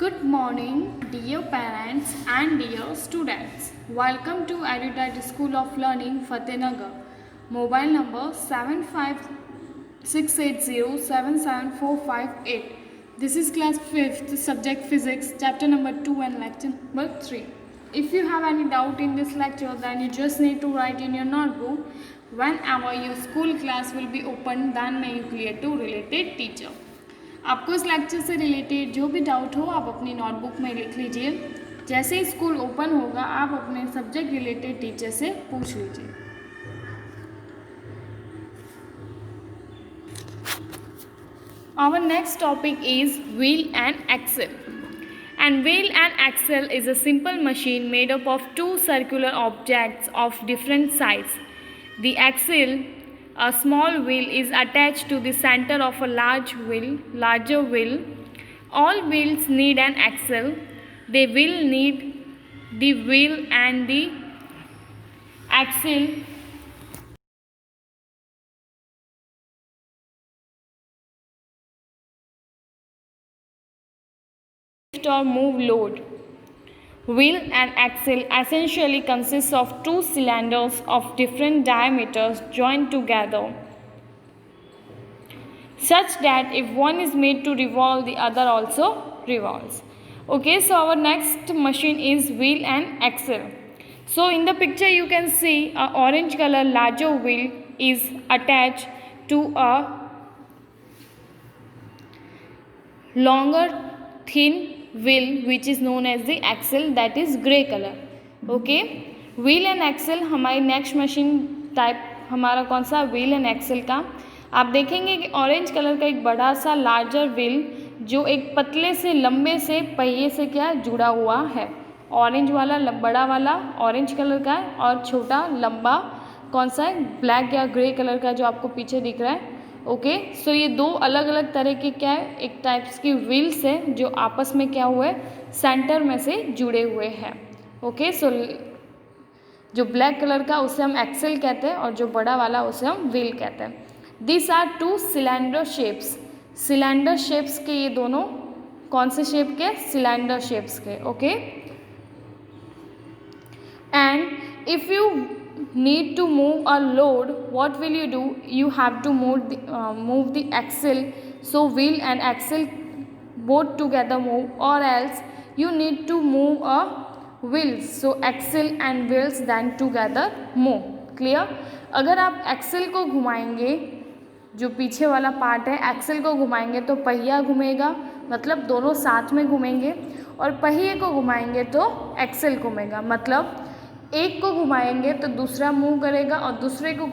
Good morning, dear parents and dear students. Welcome to Erudite School of Learning, Fatehnagar. Mobile number 7568077458. This is class 5th, subject physics, chapter number 2 and lecture number 3. If you have any doubt in this lecture, then you just need to write in your notebook. Whenever your school class will be open, then may you clear to related teacher. आपको इस lecture से related जो भी doubt हो आप अपनी notebook में लिख लीजिए. जैसे ही स्कूल ओपन होगा आप अपने सब्जेक्ट रिलेटेड टीचर से पूछ लीजिए. Our next topic is wheel and axle. And wheel and axle is a simple machine made up of two circular objects of different size. The axle, a small wheel, is attached to the center of a larger wheel. All wheels need an axle. They will need the wheel and the axle or move load. Wheel and axle essentially consists of two cylinders of different diameters joined together such that if one is made to revolve, the other also revolves. Okay, so our next machine is wheel and axle. So in the picture you can see a orange color larger wheel is attached to a longer thin wheel which is known as the axle, that is grey color. Okay, wheel and axle हमारी next machine type हमारा कौन सा wheel and Excel का. आप देखेंगे कि orange colour का एक बड़ा सा लार्जर व्हील जो एक पतले से लंबे से पहिए से क्या जुड़ा हुआ है. ऑरेंज वाला बड़ा वाला ऑरेंज कलर का है और छोटा लंबा कौन सा है, ब्लैक या ग्रे कलर का जो आपको पीछे दिख रहा है. ओके, सो ये दो अलग अलग तरह के क्या है, एक टाइप्स की व्हील्स है जो आपस में क्या हुए सेंटर में से जुड़े हुए हैं. ओके, सो जो ब्लैक कलर का उसे हम एक्सेल कहते हैं और जो बड़ा वाला उसे हम व्हील कहते हैं. This are two cylinder shapes. Cylinder shapes के ये दोनों कौन से शेप के, सिलेंडर शेप्स के. Okay, and if you need to move a load, what will you do? You have to move the axle, so wheel and axle both together move, or else you need to move a wheels, so axle and wheels then together move. Clear? अगर आप Excel को घुमाएंगे, जो पीछे वाला part है Excel को घुमाएंगे तो पहिया घूमेगा, मतलब दोनों साथ में घूमेंगे, और पहिए को घुमाएंगे तो एक्सेल घूमेगा, मतलब एक को घुमाएंगे तो दूसरा मूव करेगा और दूसरे को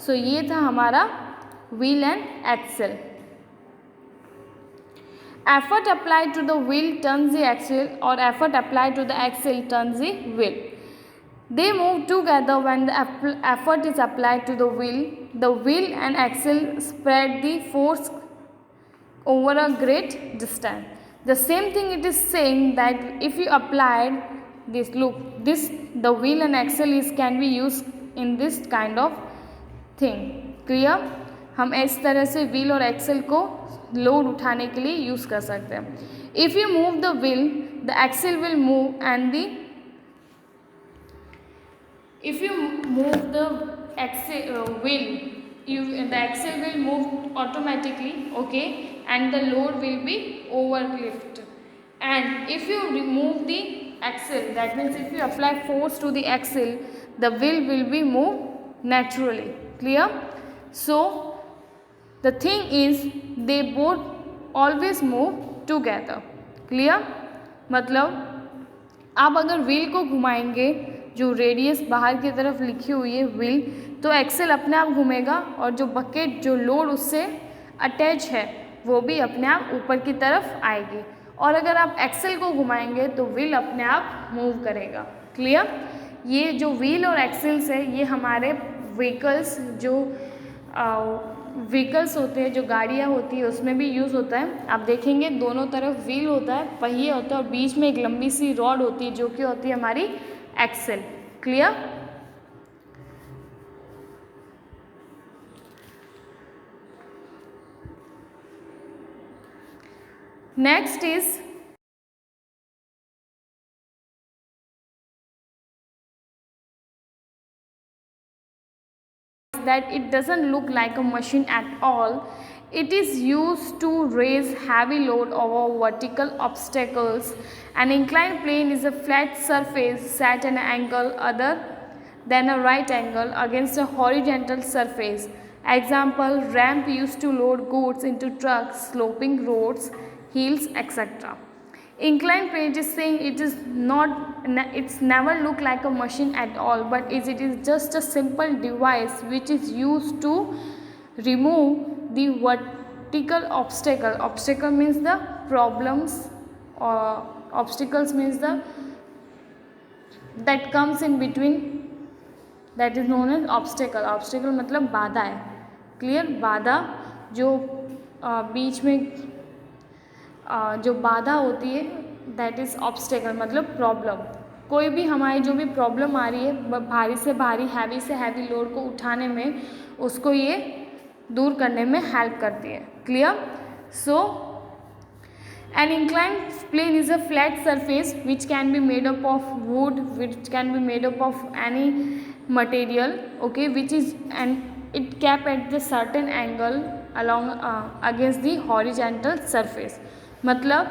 सो ये था हमारा wheel and axle. Effort applied to the wheel turns the axle और effort applied to the axle turns the wheel. They move together when the effort is applied to the wheel. The wheel and axle spread the force over a great distance. The same thing it is saying that if you applied this, look, this the wheel and axle is can be used in this kind of thing. Clear? हम इस तरह से wheel और Excel को load उठाने के लिए use कर सकते हैं. If you move the wheel the axle will move and the if you move the wheel, the axle will move automatically. Okay, and the load will be overlift. And if you remove the axle, that means if you apply force to the axle, the wheel will be moved naturally. Clear? So the thing is they both always move together. Clear? मतलब आप अगर wheel को घुमाएंगे, जो radius बाहर की तरफ लिखी हुई है व्हील, तो एक्सेल अपने आप घूमेगा और जो बकेट जो लोड उससे अटैच है वो भी अपने आप ऊपर की तरफ आएगी. और अगर आप एक्सेल को घुमाएंगे तो व्हील अपने आप मूव करेगा. क्लियर? ये जो व्हील और एक्सेल्स है ये हमारे व्हीकल्स जो व्हीकल्स होते हैं, जो गाड़ियाँ होती है उसमें भी यूज़ होता है. आप देखेंगे दोनों तरफ व्हील होता है, पहिए होता है और बीच में एक लंबी सी रॉड होती है जो कि होती है हमारी axle. Clear? Next is that it doesn't look like a machine at all. It is used to raise heavy load over vertical obstacles. An inclined plane is a flat surface set at an angle other than a right angle against a horizontal surface. Example, ramp used to load goods into trucks, sloping roads, hills, etc. Inclined plane is saying it is not, it's never look like a machine at all, but it is just a simple device which is used to remove the vertical obstacle. Obstacle means the problems, or obstacles means the that comes in between, that is known as obstacle. Obstacle मतलब बाधा है, clear, बाधा जो बीच में जो बाधा होती है दैट इज़ ऑब्स्टेकल मतलब प्रॉब्लम। कोई भी हमारी जो भी प्रॉब्लम आ रही है भारी से भारी, हैवी से हैवी लोड को उठाने में, उसको ये दूर करने में हेल्प करती है, clear. So an inclined plane is a flat surface which can be made up of wood, which can be made up of any material, okay, which is and it kept at the certain angle along against the horizontal surface। मतलब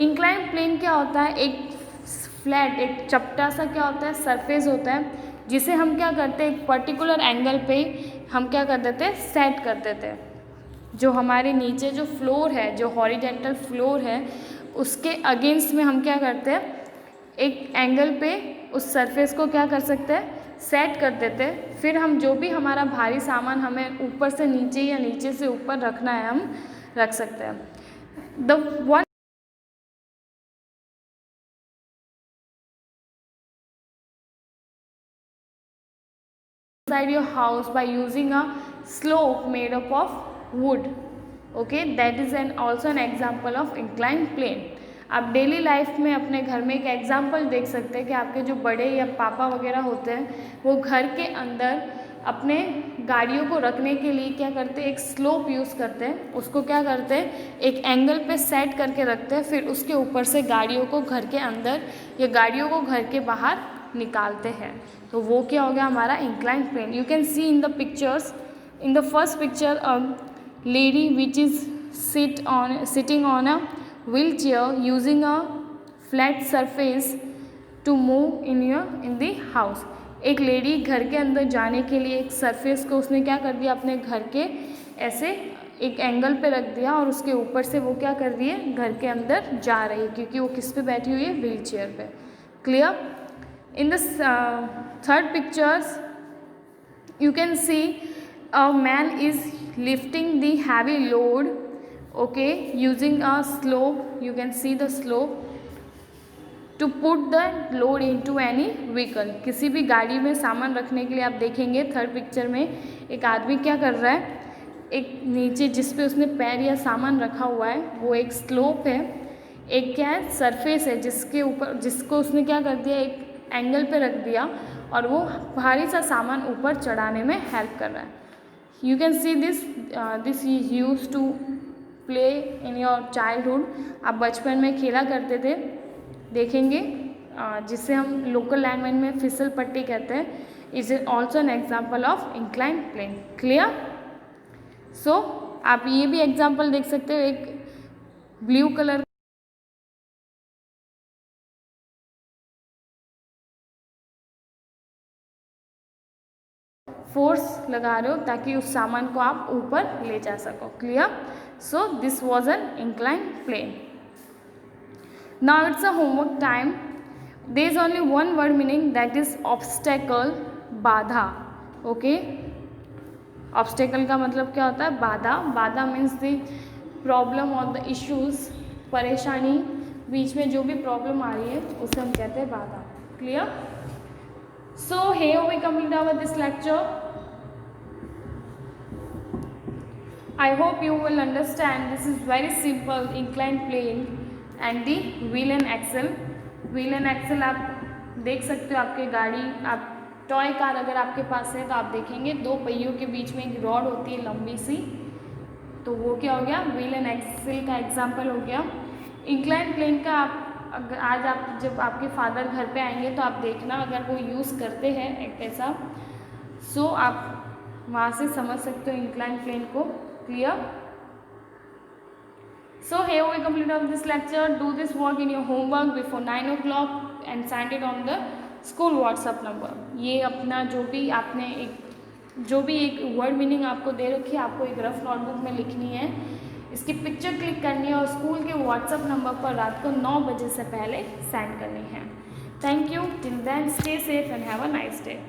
incline plane क्या होता है, एक flat, एक चपटा सा क्या होता है, सरफेस होता है, जिसे हम क्या करते हैं एक पर्टिकुलर एंगल पे हम क्या कर देते हैं, सेट कर देते हैं। जो हमारे नीचे जो फ्लोर है, जो हॉरिजेंटल फ्लोर है, उसके अगेंस्ट में हम क्या करते हैं, एक एंगल पे उस सरफेस को क्या कर सकते हैं, सेट कर देते हैं। फिर हम जो भी हमारा भारी सामान हमें ऊपर से नीचे या नीचे से ऊपर रखना है, हम रख सकते हैं। The one inside your house by using a slope made up of wood, okay, that is also an example of inclined plane। आप डेली लाइफ में अपने घर में एक एग्जाम्पल देख सकते हैं कि आपके जो बड़े या पापा वगैरह होते हैं वो घर के अंदर अपने गाड़ियों को रखने के लिए क्या करते हैं, एक स्लोप यूज़ करते हैं, उसको क्या करते हैं एक एंगल पे सेट करके रखते हैं, फिर उसके ऊपर से गाड़ियों को घर के अंदर या गाड़ियों को घर के बाहर निकालते हैं। तो वो क्या हो गया हमारा inclined plane. You can see in the pictures, in the first picture a lady which is sitting on a wheelchair using a flat surface to move in the house। एक लेडी घर के अंदर जाने के लिए एक सरफेस को उसने क्या कर दिया, अपने घर के ऐसे एक एंगल पे रख दिया और उसके ऊपर से वो क्या कर रही है, घर के अंदर जा रही है, क्योंकि वो किस पे बैठी हुई है, व्हील चेयर पे, clear. In the third pictures you can see a man is lifting the heavy load, okay, using a slope, you can see the slope to put the load into any vehicle। किसी भी गाड़ी में सामान रखने के लिए आप देखेंगे थर्ड पिक्चर में एक आदमी क्या कर रहा है, एक नीचे जिस पे उसने पैर या सामान रखा हुआ है वो एक स्लोप है, एक क्या है सरफेस है जिसके ऊपर, जिसको उसने क्या कर दिया एक एंगल पे रख दिया और वो भारी सा सामान ऊपर चढ़ाने में हेल्प कर रहा है। You can see this is use to play in your childhood. आप बचपन में खेला करते थे, देखेंगे, जिसे हम लोकल लैंग्वेज में फिसल पट्टी कहते हैं। Is also an example of inclined plane, clear. So आप ये भी एग्जाम्पल देख सकते हो, एक ब्लू कलर फोर्स लगा रहे हो ताकि उस सामान को आप ऊपर ले जा सको, clear. So this was an inclined plane. Now it's a homework time. There is only one word meaning, that is obstacle, बाधा, ओके। ऑब्स्टेकल का मतलब क्या होता है, बाधा। बाधा मीन्स द प्रॉब्लम और द इश्यूज, परेशानी, बीच में जो भी प्रॉब्लम आ रही है उसे हम कहते हैं बाधा, clear. So here we complete our this lecture. I hope you will understand this is very simple inclined plane and the wheel and axle। wheel and axle आप देख सकते हो, आपके गाड़ी, आप टॉय कार अगर आपके पास है तो आप देखेंगे दो पहियों के बीच में एक रॉड होती है लंबी सी, तो वो क्या हो गया, व्हील एंड एक्सेल का एग्जाम्पल हो गया। इंक्लाइन प्लेन का अगर आज आप जब आपके फादर घर पे आएंगे तो आप देखना अगर वो यूज़ करते हैं एक ऐसा, सो आप वहाँ से समझ सकते हो इंक्लाइन प्लेन को। Clear? So here we complete of this lecture. Do this work in your homework before 9 o'clock and send it on the school WhatsApp number. ये अपना जो भी एक वर्ड मीनिंग आपको दे रखी है, आपको एक रफ नोटबुक में लिखनी है, इसकी पिक्चर क्लिक करनी है और स्कूल के व्हाट्सएप नंबर पर रात को 9 बजे से पहले सेंड करनी है। Thank you. Till then stay safe and have a nice day.